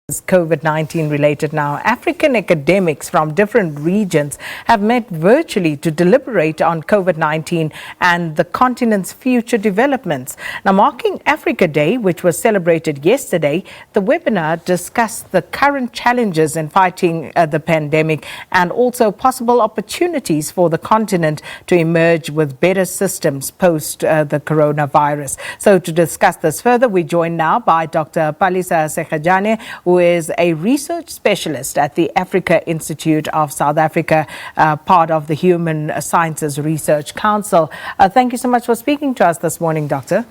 COVID-19 related now. African academics from different regions have met virtually to deliberate on COVID-19 and the continent's future developments. Now, marking Africa Day, which was celebrated yesterday, the webinar discussed the current challenges in fighting the pandemic and also possible opportunities for the continent to emerge with better systems post the coronavirus. So to discuss this further, we're joined now by Dr Palesa Sekhejane, who is a research specialist at the Africa Institute of South Africa, part of the Human Sciences Research Council. Thank you so much for speaking to us this morning, Doctor.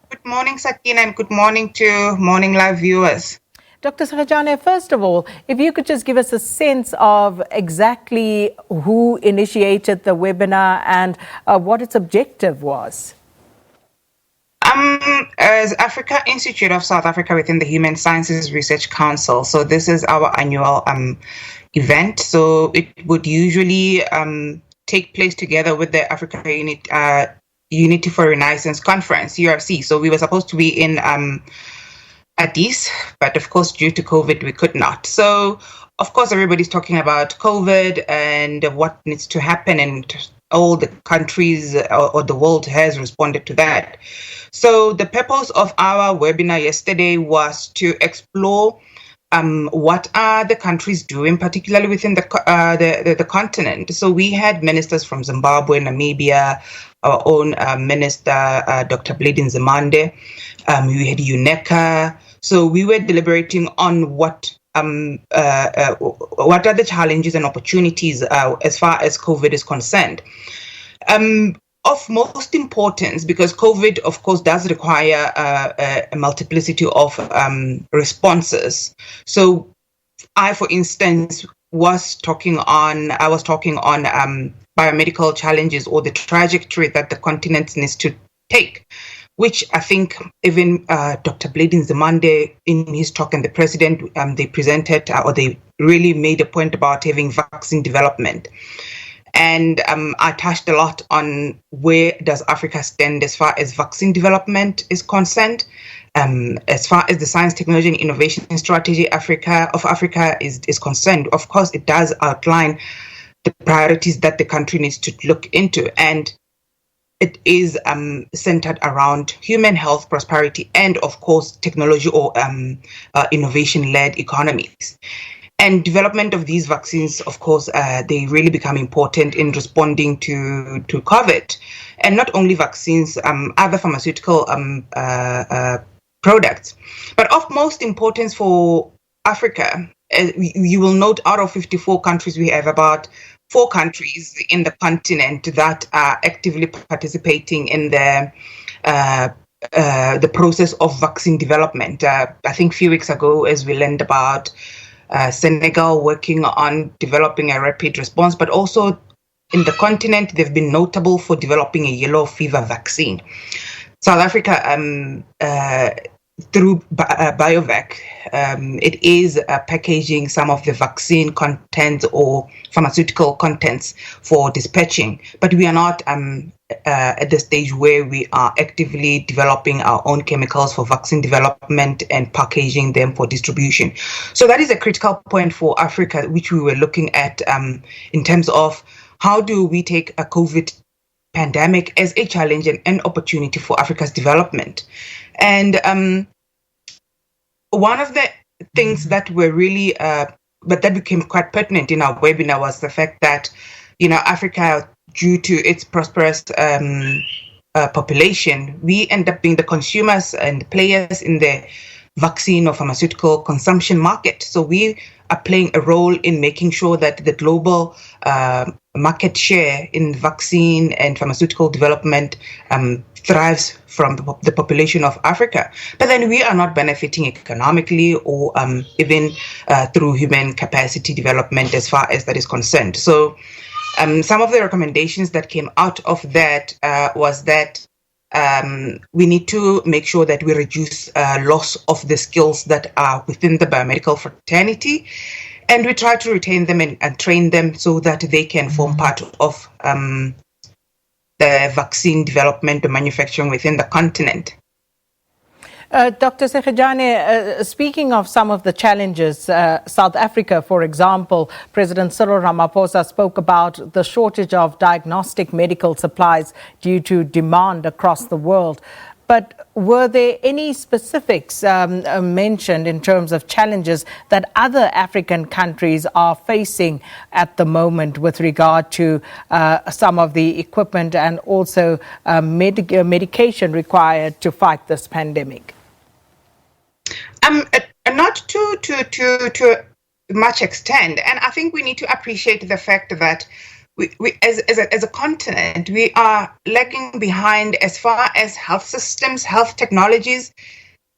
Good morning, Sakina, and good morning to Morning Live viewers. Dr. Sekhejane, first of all, if you could just give us a sense of exactly who initiated the webinar and what its objective was. As Africa Institute of South Africa within the Human Sciences Research Council, so this is our annual event. So it would usually take place together with the Africa Unity for Renaissance Conference, URC. So we were supposed to be in Addis, but of course, due to COVID, we could not. So, of course, everybody's talking about COVID and what needs to happen, and all the countries or the world has responded to that. So the purpose of our webinar yesterday was to explore what are the countries doing, particularly within the continent. So we had ministers from Zimbabwe, Namibia, our own minister, Dr. Palesa Sekhejane. We had UNECA. So we were deliberating on what are the challenges and opportunities as far as COVID is concerned. Of most importance, because COVID, of course, does require a multiplicity of responses. So I, for instance, was talking on biomedical challenges or the trajectory that the continent needs to take, which I think even Dr. Palesa Sekhejane in his talk and the president, they presented or they really made a point about having vaccine development. And I touched a lot on where does Africa stand as far as vaccine development is concerned. As far as the science, technology, and innovation strategy of Africa is concerned. Of course, it does outline the priorities that the country needs to look into. And it is centered around human health, prosperity, and of course, technology or innovation-led economies. And development of these vaccines, of course, they really become important in responding to COVID. And not only vaccines, other pharmaceutical products. But of most importance for Africa, you will note out of 54 countries, we have about 4 countries in the continent that are actively participating in the process of vaccine development. I think a few weeks ago, as we learned about Senegal working on developing a rapid response, but also in the continent, they've been notable for developing a yellow fever vaccine. South Africa, through BioVac, it is packaging some of the vaccine contents or pharmaceutical contents for dispatching, but we are not at the stage where we are actively developing our own chemicals for vaccine development and packaging them for distribution. So that is a critical point for Africa, which we were looking at in terms of how do we take a COVID pandemic as a challenge and an opportunity for Africa's development. And one of the things that were really, but that became quite pertinent in our webinar was the fact that, Africa, due to its prosperous population, we end up being the consumers and players in the vaccine or pharmaceutical consumption market. So we are playing a role in making sure that the global market share in vaccine and pharmaceutical development thrives from the population of Africa. But then we are not benefiting economically or even through human capacity development as far as that is concerned. So some of the recommendations that came out of that was that we need to make sure that we reduce loss of the skills that are within the biomedical fraternity, and we try to retain them and train them so that they can form part of the vaccine development or manufacturing within the continent. Dr. Sekhejane, speaking of some of the challenges, South Africa, for example, President Cyril Ramaphosa spoke about the shortage of diagnostic medical supplies due to demand across the world. But were there any specifics mentioned in terms of challenges that other African countries are facing at the moment with regard to some of the equipment and also medication required to fight this pandemic? Not to much extent, and I think we need to appreciate the fact that we as a continent, we are lagging behind as far as health systems, health technologies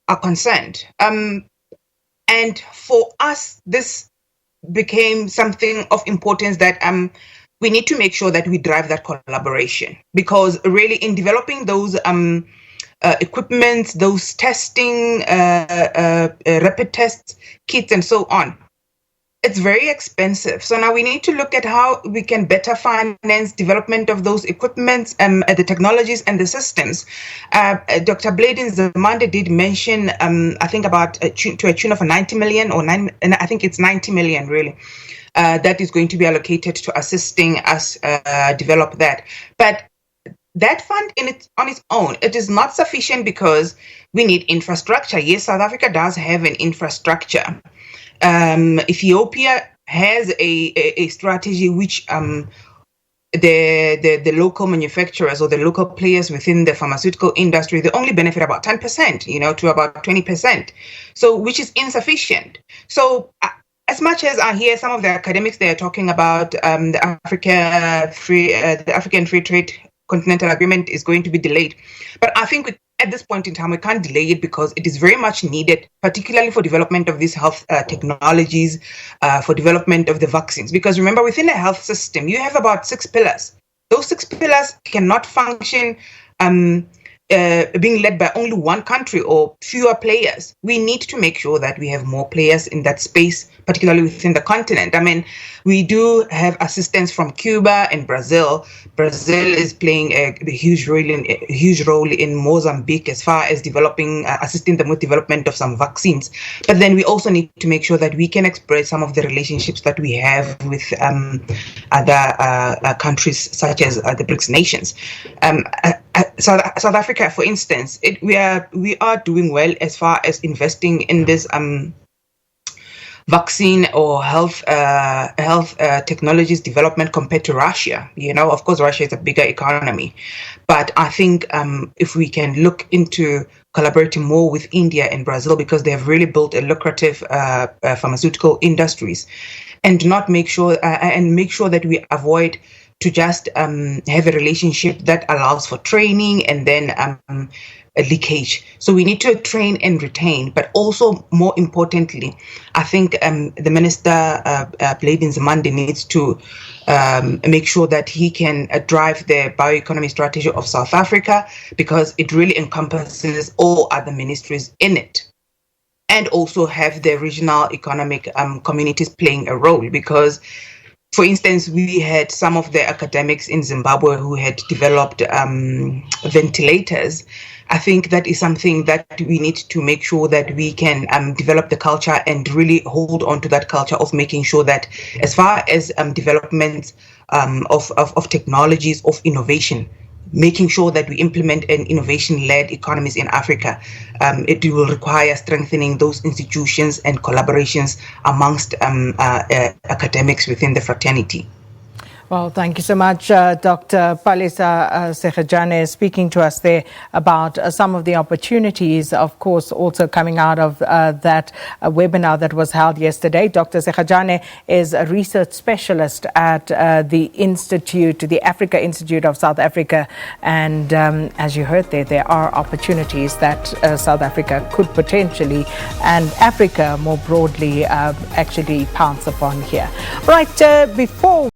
are concerned. And for us, this became something of importance that we need to make sure that we drive that collaboration, because really in developing those equipment, those testing, rapid tests, kits, and so on, it's very expensive. So now we need to look at how we can better finance development of those equipments, the technologies and the systems. Dr. Palesa Sekhejane did mention, I think about to a tune of 90 million and I think it's 90 million really, that is going to be allocated to assisting us develop that. But that fund on its own, it is not sufficient because we need infrastructure. Yes, South Africa does have an infrastructure. Ethiopia has a strategy which the local manufacturers or the local players within the pharmaceutical industry, they only benefit about 10%, to about 20%, so which is insufficient. So as much as I hear some of the academics, they are talking about the African Free Trade Continental Agreement is going to be delayed, but I think at this point in time, we can't delay it because it is very much needed, particularly for development of these health technologies, for development of the vaccines. Because remember, within a health system, you have about 6 pillars. Those 6 pillars cannot function being led by only one country or fewer players. We need to make sure that we have more players in that space, particularly within the continent. I mean, we do have assistance from Cuba and Brazil. Brazil is playing a huge role in Mozambique as far as assisting them with development of some vaccines. But then we also need to make sure that we can express some of the relationships that we have with other countries such as the BRICS nations. South Africa, for instance, we are doing well as far as investing in this vaccine or health technologies development compared to Russia. Of course, Russia is a bigger economy, but I think if we can look into collaborating more with India and Brazil, because they have really built a lucrative pharmaceutical industries, and make sure that we avoid to just have a relationship that allows for training and then a leakage. So we need to train and retain, but also more importantly, I think the Minister Palesa Sekhejane needs to make sure that he can drive the bioeconomy strategy of South Africa, because it really encompasses all other ministries in it. And also have the regional economic communities playing a role, because for instance, we had some of the academics in Zimbabwe who had developed ventilators. I think that is something that we need to make sure that we can develop the culture and really hold on to that culture of making sure that as far as development of technologies, of innovation, making sure that we implement an innovation-led economies in Africa, it will require strengthening those institutions and collaborations amongst academics within the fraternity. Well, thank you so much, Dr. Palesa Sekhejane, speaking to us there about some of the opportunities, of course, also coming out of that webinar that was held yesterday. Dr. Sekhejane is a research specialist at the Africa Institute of South Africa. And as you heard there are opportunities that South Africa could potentially, and Africa more broadly, actually pounce upon here. Right, before